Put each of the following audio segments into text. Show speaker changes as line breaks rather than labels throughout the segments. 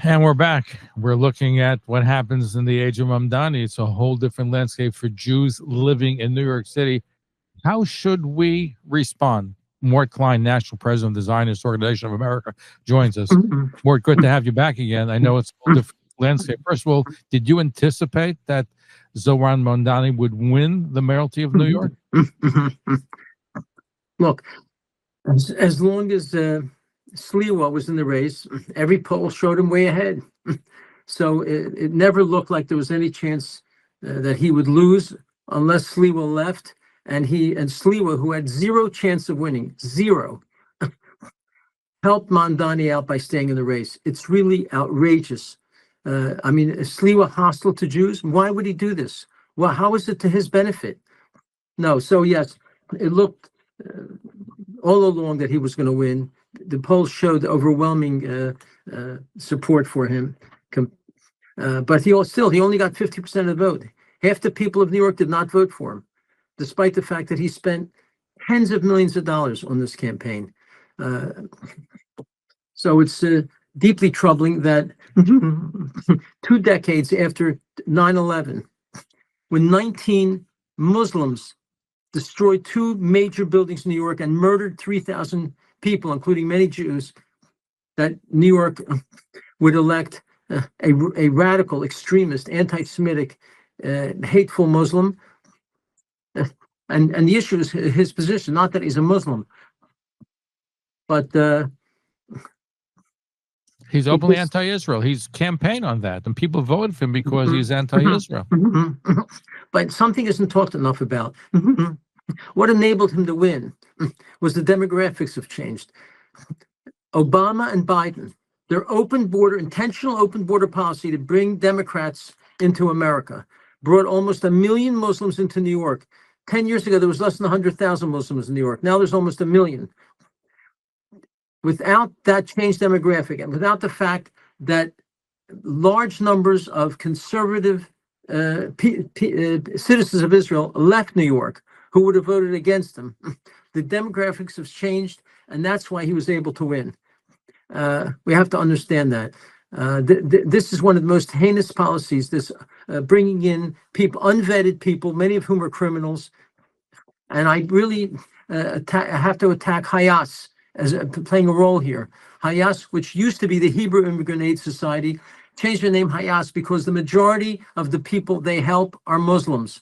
And we're back. We're looking at what happens in the age of Mamdani. It's a whole different landscape for Jews living in New York City. How should we respond? Mort Klein, National President of the Zionist Organization of America, joins us. Mort, good to have you back again. I know it's a whole different landscape. First of all, did you anticipate that ZOA Mamdani would win the mayoralty of New York?
Look, as long as Sliwa was in the race, every poll showed him way ahead. So it never looked like there was any chance that he would lose unless Sliwa left. And Sliwa, who had zero chance of winning, zero, helped Mamdani out by staying in the race. It's really outrageous. I mean, is Sliwa hostile to Jews? Why would he do this? Well, how is it to his benefit? No. So yes, it looked all along that he was going to win. The polls showed overwhelming support for him, but he only got 50% of the vote. Half the people of New York did not vote for him, despite the fact that he spent tens of millions of dollars on this campaign. So it's deeply troubling that 2 decades after 9/11, when 19 Muslims destroyed 2 major buildings in New York and murdered 3,000 people, including many Jews, that New York would elect a radical, extremist, anti-Semitic, hateful Muslim. And the issue is his position, not that he's a Muslim, but
he's openly anti-Israel. He's campaigned on that, and people voted for him because he's anti-Israel.
But something isn't talked enough about. What enabled him to win was the demographics have changed. Obama and Biden, their intentional open border policy to bring Democrats into America, brought almost 1 million Muslims into New York. 10 years ago, there was less than 100,000 Muslims in New York. Now there's almost 1 million. Without that changed demographic, and without the fact that large numbers of conservative citizens of Israel left New York, who would have voted against him, the demographics have changed, and that's why he was able to win. We have to understand that. This is one of the most heinous policies, this bringing in people, unvetted people, many of whom are criminals. And I really have to attack Hayas as playing a role here. Hayas, which used to be the Hebrew Immigrant Aid Society, changed their name Hayas because the majority of the people they help are Muslims.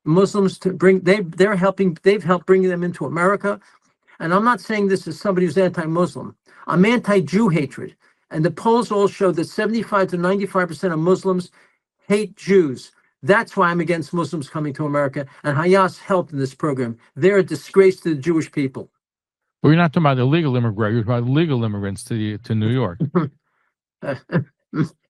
Muslims they've helped bring them into America. And I'm not saying this as somebody who's anti-Muslim. I'm anti-Jew hatred. And the polls all show that 75 to 95% of Muslims hate Jews. That's why I'm against Muslims coming to America. And Hayas helped in this program. They're a disgrace to the Jewish people.
But you're not talking about illegal immigrants. You're talking about legal immigrants to New York.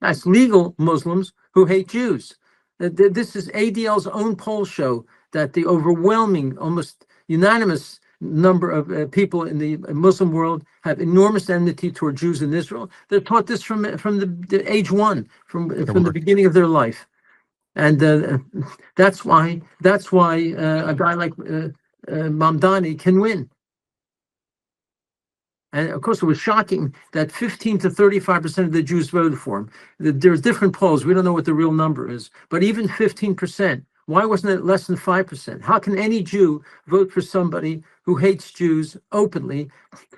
That's legal Muslims who hate Jews. This is ADL's own polls show that the overwhelming, almost unanimous number of people in the Muslim world have enormous enmity toward Jews in Israel. They're taught this from the age one, from the beginning of their life, and that's why a guy like Mamdani can win. And of course, it was shocking that 15 to 35% of the Jews voted for him. There's different polls. We don't know what the real number is, but even 15%. Why wasn't it less than 5%? How can any Jew vote for somebody who hates Jews openly,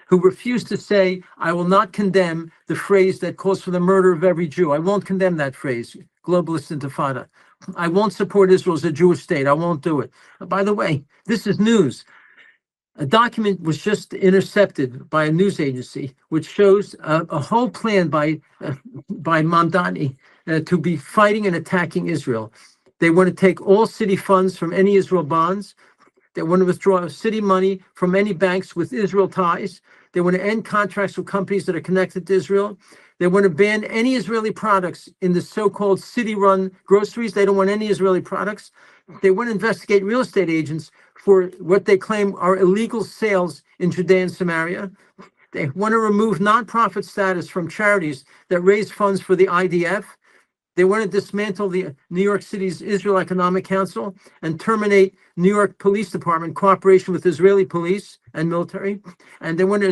who refused to say, I will not condemn the phrase that calls for the murder of every Jew? I won't condemn that phrase, globalist intifada. I won't support Israel as a Jewish state. I won't do it. By the way, this is news. A document was just intercepted by a news agency, which shows a whole plan by Mamdani to be fighting and attacking Israel. They want to take all city funds from any Israel bonds. They want to withdraw city money from any banks with Israel ties. They want to end contracts with companies that are connected to Israel. They want to ban any Israeli products in the so-called city-run groceries. They don't want any Israeli products. They want to investigate real estate agents for what they claim are illegal sales in Judea and Samaria. They want to remove nonprofit status from charities that raise funds for the IDF. They want to dismantle the New York City's Israel Economic Council and terminate New York Police Department cooperation with Israeli police and military. And they want to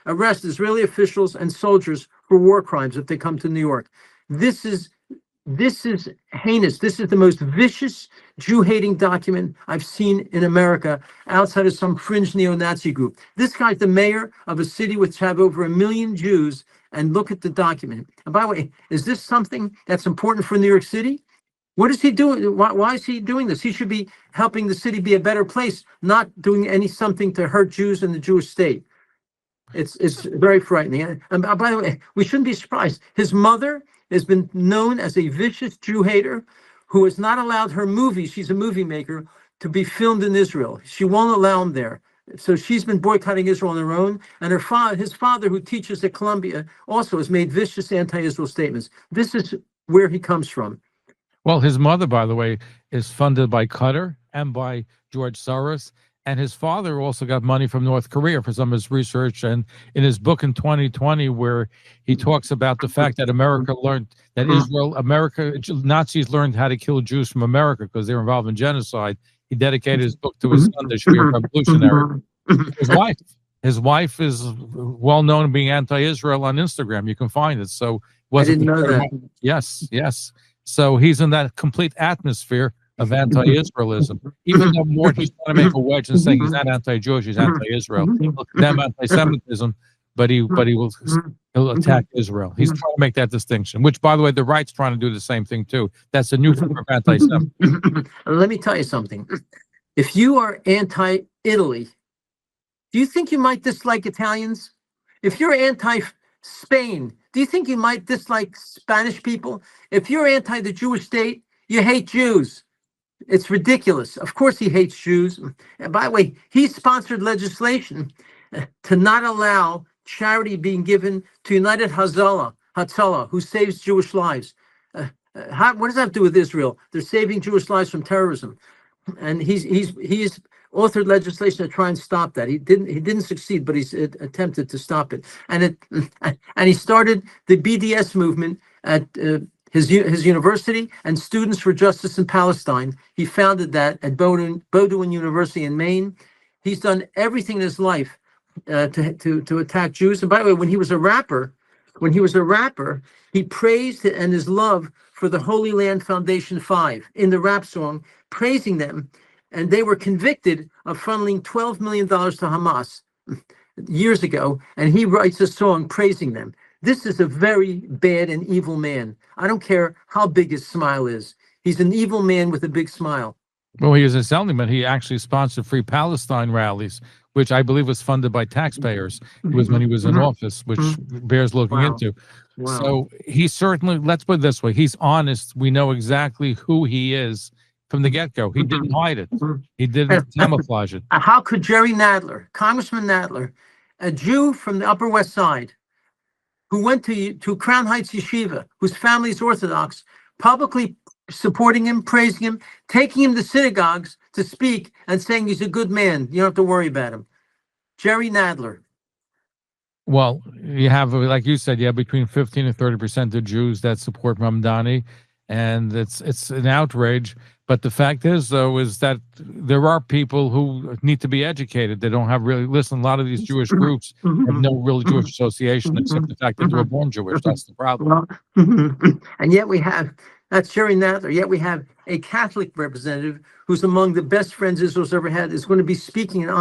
arrest Israeli officials and soldiers for for war crimes if they come to New York. This is heinous. This is the most vicious Jew-hating document I've seen in America outside of some fringe neo-Nazi group. This guy's the mayor of a city which have over 1 million Jews, and look at the document. And by the way, is this something that's important for New York City? What is he doing? Why is he doing this? He should be helping the city be a better place, not doing something to hurt Jews in the Jewish state. It's very frightening. And by the way, we shouldn't be surprised. His mother has been known as a vicious Jew hater who has not allowed her movies, she's a movie maker, to be filmed in Israel. She won't allow them there. So she's been boycotting Israel on her own. And his father, who teaches at Columbia, also has made vicious anti-Israel statements. This is where he comes from.
Well, his mother, by the way, is funded by Qatar and by George Soros. And his father also got money from North Korea for some of his research. And in his book in 2020, where he talks about the fact that America learned that Nazis learned how to kill Jews from America because they were involved in genocide. He dedicated his book to his son, the Shia revolutionary. His wife is well known being anti-Israel on Instagram. You can find it. So
I didn't know that.
Yes. So he's in that complete atmosphere of anti-Israelism. Even though Mort, he's trying to make a wedge and saying he's not anti-Jewish, he's anti-Israel. Them anti-Semitism, but he'll attack Israel. He's trying to make that distinction, which, by the way, the right's trying to do the same thing too. That's a new form of anti-Semitism.
Let me tell you something. If you are anti-Italy, do you think you might dislike Italians? If you're anti-Spain, do you think you might dislike Spanish people? If you're anti the Jewish state, you hate Jews. It's ridiculous. Of course he hates Jews. And by the way, he sponsored legislation to not allow charity being given to United Hatzalah, who saves Jewish lives. What does that have to do with Israel? They're saving Jewish lives from terrorism. And he's authored legislation to try and stop that. He didn't succeed, but he's attempted to stop it. And he started the BDS movement at his university and Students for Justice in Palestine. He founded that at Bowdoin University in Maine. He's done everything in his life to attack Jews. And by the way, when he was a rapper, he praised and his love for the Holy Land Foundation 5 in the rap song, praising them. And they were convicted of funneling $12 million to Hamas years ago. And he writes a song praising them. This is a very bad and evil man. I don't care how big his smile is. He's an evil man with a big smile.
Well, he was a settlement. He actually sponsored Free Palestine rallies, which I believe was funded by taxpayers. It was when he was in office, which bears looking into. Wow. So he certainly, let's put it this way, he's honest. We know exactly who he is from the get-go. He didn't hide it. He didn't camouflage it.
How could Jerry Nadler, Congressman Nadler, a Jew from the Upper West Side, who went to Crown Heights Yeshiva, whose family is Orthodox, publicly supporting him, praising him, taking him to synagogues to speak and saying he's a good man. You don't have to worry about him. Jerry Nadler.
Well, you have, like you said, between 15 and 30% of Jews that support Mamdani, and it's an outrage. But the fact is, though, is that there are people who need to be educated. They don't have really, listen, a lot of these Jewish groups have no real Jewish association except the fact that they were born Jewish. That's the problem.
And yet that's Jerry Nadler, yet we have a Catholic representative who's among the best friends Israel's ever had, is going to be speaking and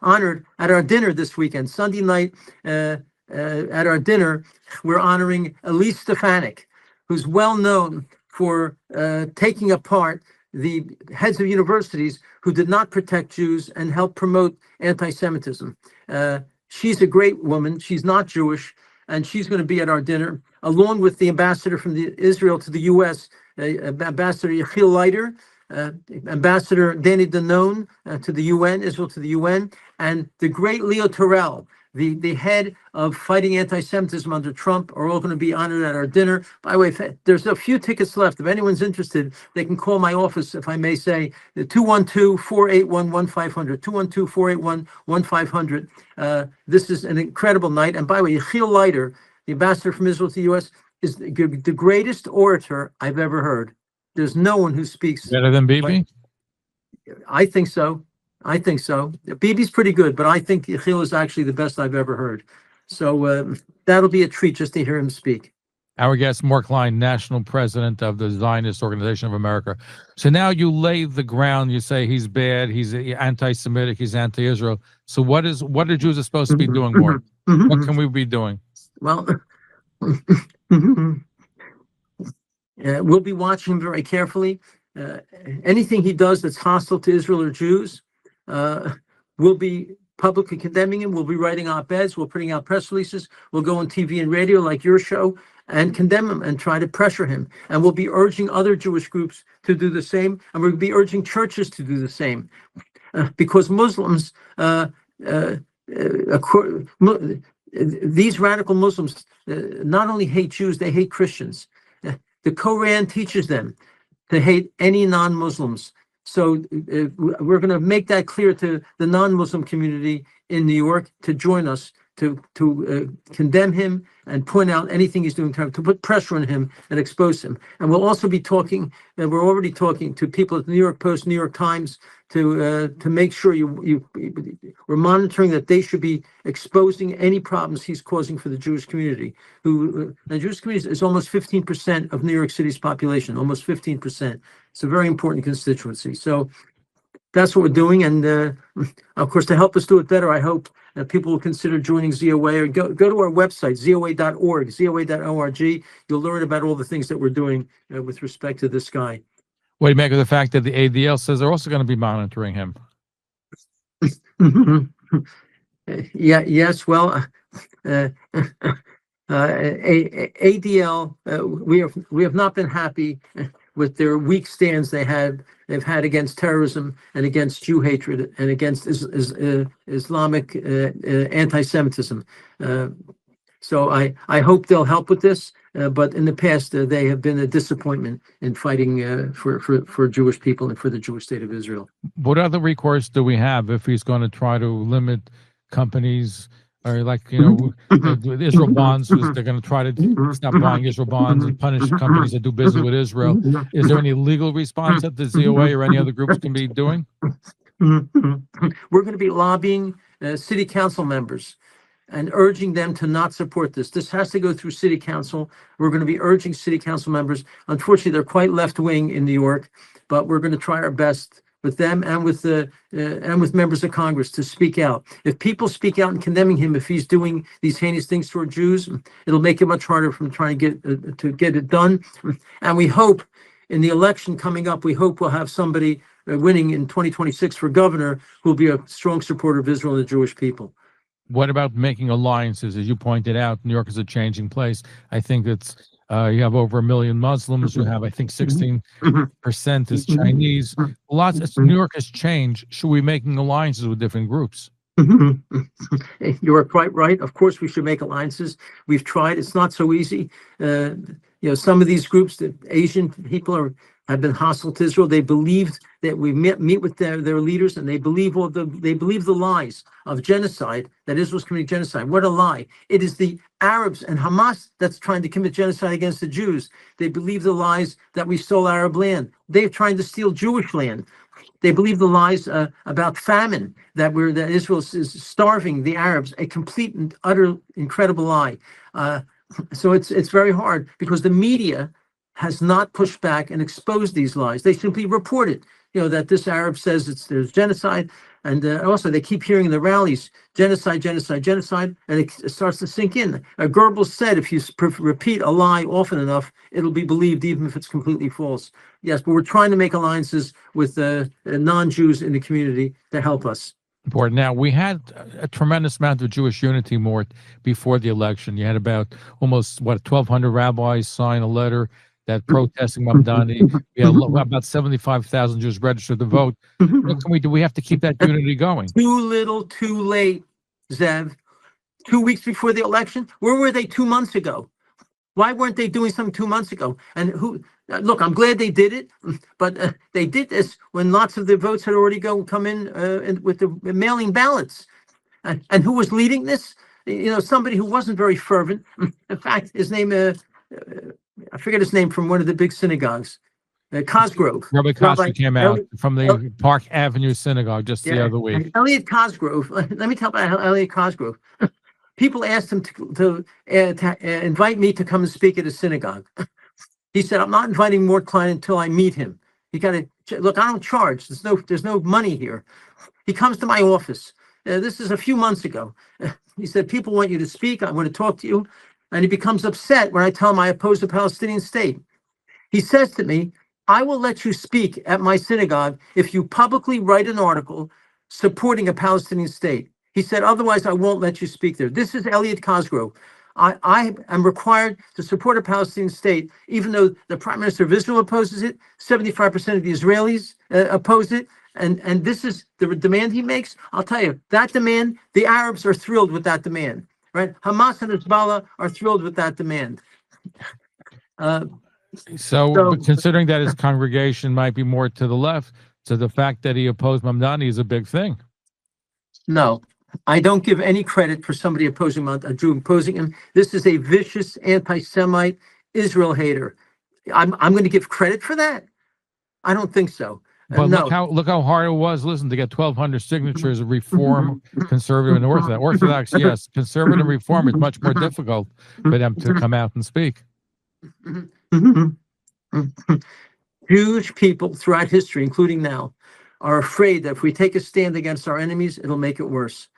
honored at our dinner this weekend. Sunday night at our dinner, we're honoring Elise Stefanik, who's well known for taking apart the heads of universities who did not protect Jews and help promote anti-Semitism. She's a great woman. She's not Jewish, and she's going to be at our dinner, along with the ambassador from Israel to the U.S., Ambassador Yechiel Leiter, Ambassador Danny Danone to the UN, Israel to the UN, and the great Leo Terrell, the head of fighting anti-Semitism under Trump, are all going to be honored at our dinner. By the way, there's a few tickets left. If anyone's interested, they can call my office, if I may say, the 212-481-1500, 212-481-1500. This is an incredible night. And by the way, Yechiel Leiter, the ambassador from Israel to the U.S., is the greatest orator I've ever heard. There's no one who speaks
better than Bibi.
I think so. Bibi's pretty good, but I think Yechiel is actually the best I've ever heard. So that'll be a treat just to hear him speak.
Our guest, Mort Klein, National President of the Zionist Organization of America. So now you lay the ground. You say he's bad, he's anti-Semitic, he's anti-Israel. So what are Jews supposed to be doing, Mort? What can we be doing?
Well, we'll be watching him very carefully. Anything he does that's hostile to Israel or Jews, we'll be publicly condemning him. We'll be writing op-eds. We're putting out press releases. We'll go on TV and radio like your show and condemn him and try to pressure him. And we'll be urging other Jewish groups to do the same. And we'll be urging churches to do the same. Because Muslims, these radical Muslims not only hate Jews, they hate Christians. The Koran teaches them to hate any non-Muslims. So we're going to make that clear to the non-Muslim community in New York to join us to condemn him and point out anything he's doing to put pressure on him and expose him. And we'll also be talking, and we're already talking to people at the New York Post, New York Times, to make sure we're monitoring that they should be exposing any problems he's causing for the Jewish community. The Jewish community is almost 15% of New York City's population, almost 15%. It's a very important constituency. So that's what we're doing. And of course, to help us do it better, I hope that people will consider joining ZOA or go to our website, ZOA.org, ZOA.org. You'll learn about all the things that we're doing with respect to this guy.
What do you make of the fact that the ADL says they're also going to be monitoring him?
Yes. Well, ADL, we have not been happy with their weak stands they've had against terrorism and against Jew hatred and against Islamic anti-Semitism. So I hope they'll help with this. But in the past, they have been a disappointment in fighting for Jewish people and for the Jewish state of Israel.
What other recourse do we have if he's going to try to limit companies, or with Israel bonds? They're going to try to stop buying Israel bonds and punish companies that do business with Israel. Is there any legal response that the ZOA or any other groups can be doing?
We're going to be lobbying city council members and urging them to not support this. This has to go through city council. We're going to be urging city council members. Unfortunately, they're quite left-wing in New York, but we're going to try our best with them and with members of Congress to speak out. If people speak out in condemning him, if he's doing these heinous things toward Jews, it'll make it much harder for him trying to get it done. And we hope in the election coming up, we hope we'll have somebody winning in 2026 for governor who will be a strong supporter of Israel and the Jewish people.
What about making alliances? As you pointed out, New York is a changing place. I think it's you have over 1 million Muslims. You have, I think, 16% is Chinese. New York has changed. Should we be making alliances with different groups?
You are quite right. Of course, we should make alliances. We've tried. It's not so easy. Some of these groups, the Asian people have been hostile to Israel. They believed that we meet with their leaders, and they believe the lies of genocide, that Israel's committing genocide. What a lie. It is the Arabs and Hamas that's trying to commit genocide against the Jews. They believe the lies that we stole Arab land. They're trying to steal Jewish land. They believe the lies about famine, that Israel is starving the Arabs, a complete and utter incredible lie. So it's very hard because the media has not pushed back and exposed these lies. They simply reported, that this Arab says there's genocide, and also they keep hearing in the rallies, genocide, genocide, genocide, and it starts to sink in. Goebbels said if you repeat a lie often enough, it'll be believed even if it's completely false. Yes, but we're trying to make alliances with non-Jews in the community to help us.
Important. Now, we had a tremendous amount of Jewish unity, Mort, before the election. You had about almost, 1,200 rabbis sign a letter that protesting Mamdani. We had about 75,000 Jews registered to vote. What can we do? We have to keep that unity going.
Too little, too late, Zev. 2 weeks before the election? Where were they 2 months ago? Why weren't they doing something 2 months ago? And look, I'm glad they did it, but they did this when lots of the votes had already come in with the mailing ballots. And who was leading this? Somebody who wasn't very fervent. In fact, his name, I forget his name, from one of the big synagogues, Cosgrove.
Rabbi Cosgrove came out from the Park Avenue Synagogue just the other week.
Elliot Cosgrove. Let me tell you about Elliot Cosgrove. People asked him to invite me to come and speak at a synagogue. He said, "I'm not inviting Mort Klein until I meet him. You got to look. I don't charge. There's no money here." He comes to my office. This is a few months ago. He said, "People want you to speak. I want to talk to you." And he becomes upset when I tell him I oppose the Palestinian state. He says to me, "I will let you speak at my synagogue if you publicly write an article supporting a Palestinian state." He said, "Otherwise, I won't let you speak there." This is Elliot Cosgrove. I am required to support a Palestinian state, even though the Prime Minister of Israel opposes it, 75% of the Israelis oppose it, and this is the demand he makes. I'll tell you, that demand, the Arabs are thrilled with that demand, right? Hamas and Hezbollah are thrilled with that demand.
But considering that his congregation might be more to the left, so the fact that he opposed Mamdani is a big thing.
No, I don't give any credit for somebody opposing a Jew opposing him. This is a vicious anti-Semite Israel hater. I'm going to give credit for that? I don't think so.
But
no.
look how hard it was. Listen, to get 1,200 signatures of Reform, Conservative, and Orthodox. Orthodox, yes. Conservative and Reform is much more difficult for them to come out and speak.
Jewish people throughout history, including now, are afraid that if we take a stand against our enemies, it'll make it worse.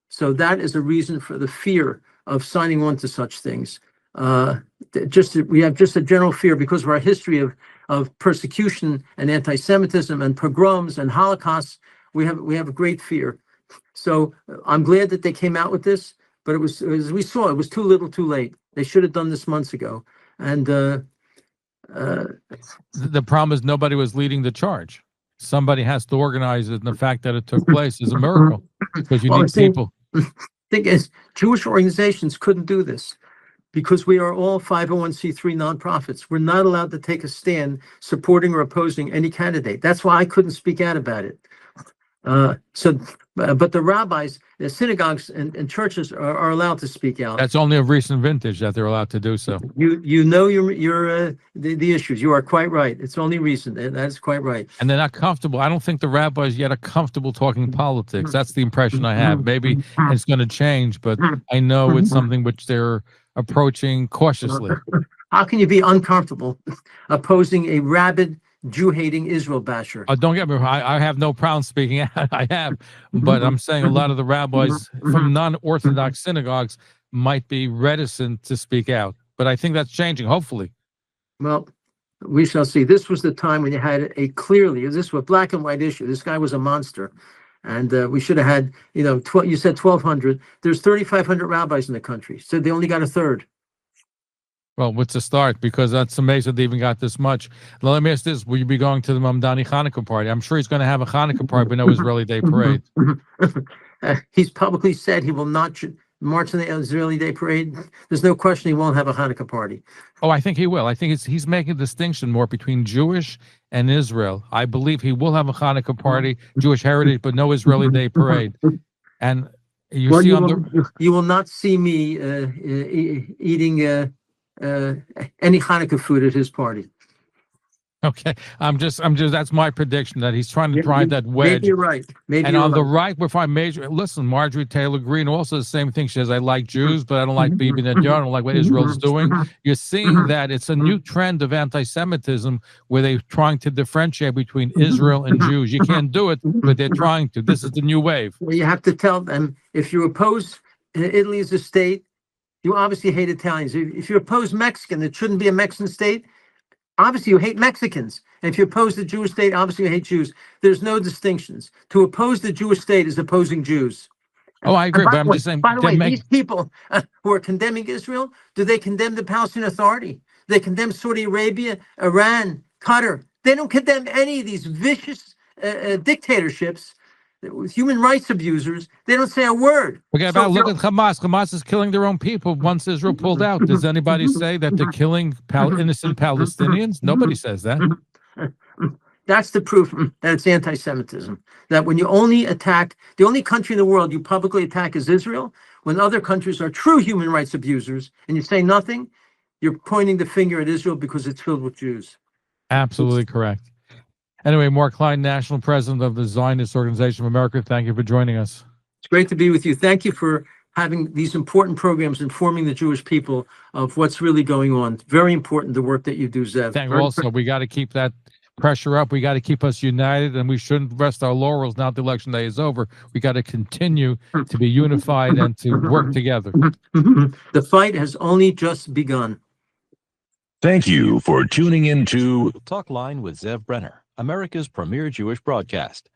So that is a reason for the fear of signing on to such things. We have just a general fear because of our history of persecution and anti-Semitism and pogroms and Holocausts. We have a great fear. So I'm glad that they came out with this, but it was, as we saw, it was too little, too late. They should have done this months ago. And
the problem is nobody was leading the charge. Somebody has to organize it, and the fact that it took place is a miracle because you need people.
Thing is, Jewish organizations couldn't do this because we are all 501c3 nonprofits. We're not allowed to take a stand supporting or opposing any candidate. That's why I couldn't speak out about it. But the rabbis, the synagogues and churches are allowed to speak out.
That's only of recent vintage that they're allowed to do so.
You know the issues. You are quite right. It's only recent. That's quite right.
And they're not comfortable. I don't think the rabbis yet are comfortable talking politics. That's the impression I have. Maybe it's going to change, but I know it's something which they're approaching cautiously.
How can you be uncomfortable opposing a rabid Jew-hating Israel basher?
Don't get me wrong. I have no problem speaking out. I have, but I'm saying a lot of the rabbis from non-Orthodox synagogues might be reticent to speak out. But I think that's changing, hopefully.
Well, we shall see. This was the time when you had this was a black and white issue. This guy was a monster. And we should have had, you said 1,200. There's 3,500 rabbis in the country. So they only got a third.
Well, what's the start? Because that's amazing they even got this much. Now, let me ask this. Will you be going to the Mamdani Hanukkah party? I'm sure he's going to have a Hanukkah party, but no Israeli Day parade.
He's publicly said he will not march in the Israeli Day parade. There's no question he won't have a Hanukkah party.
Oh, I think he will. I think he's making a distinction more between Jewish and Israel. I believe he will have a Hanukkah party, Jewish heritage, but no Israeli Day parade. And you
will not see me eating any Hanukkah food at his party.
Okay, I'm just. That's my prediction that he's trying to drive that wedge.
Maybe you're right.
And on the right, we'll find listen, Marjorie Taylor Greene also the same thing. She says, "I like Jews, but I don't like Bibi Netanyahu. I don't like what Israel's doing." You're seeing that it's a new trend of anti-Semitism where they're trying to differentiate between Israel and Jews. You can't do it, but they're trying to. This is the new wave.
Well, you have to tell them if you oppose Italy as a state, you obviously hate Italians. If you oppose Mexican, it shouldn't be a Mexican state. Obviously, you hate Mexicans. And if you oppose the Jewish state, obviously you hate Jews. There's no distinctions. To oppose the Jewish state is opposing Jews.
Oh, I agree, but I'm just saying.
By the way, these people who are condemning Israel, do they condemn the Palestinian Authority? They condemn Saudi Arabia, Iran, Qatar. They don't condemn any of these vicious dictatorships, human rights abusers. They don't say a word.
Look at Hamas. Hamas is killing their own people once Israel pulled out. Does anybody say that they're killing innocent Palestinians? Nobody says that.
That's the proof that it's anti-Semitism. That when you only attack, the only country in the world you publicly attack is Israel, when other countries are true human rights abusers, and you say nothing, you're pointing the finger at Israel because it's filled with Jews.
Absolutely correct. Anyway, Mort Klein, National President of the Zionist Organization of America, thank you for joining us.
It's great to be with you. Thank you for having these important programs, informing the Jewish people of what's really going on. Very important, the work that you do, Zev.
Thank you. Also, we got to keep that pressure up. We got to keep us united, and we shouldn't rest our laurels now the election day is over. We got to continue to be unified and to work together.
The fight has only just begun.
Thank you for tuning in to
Talk Line with Zev Brenner, America's premier Jewish broadcast.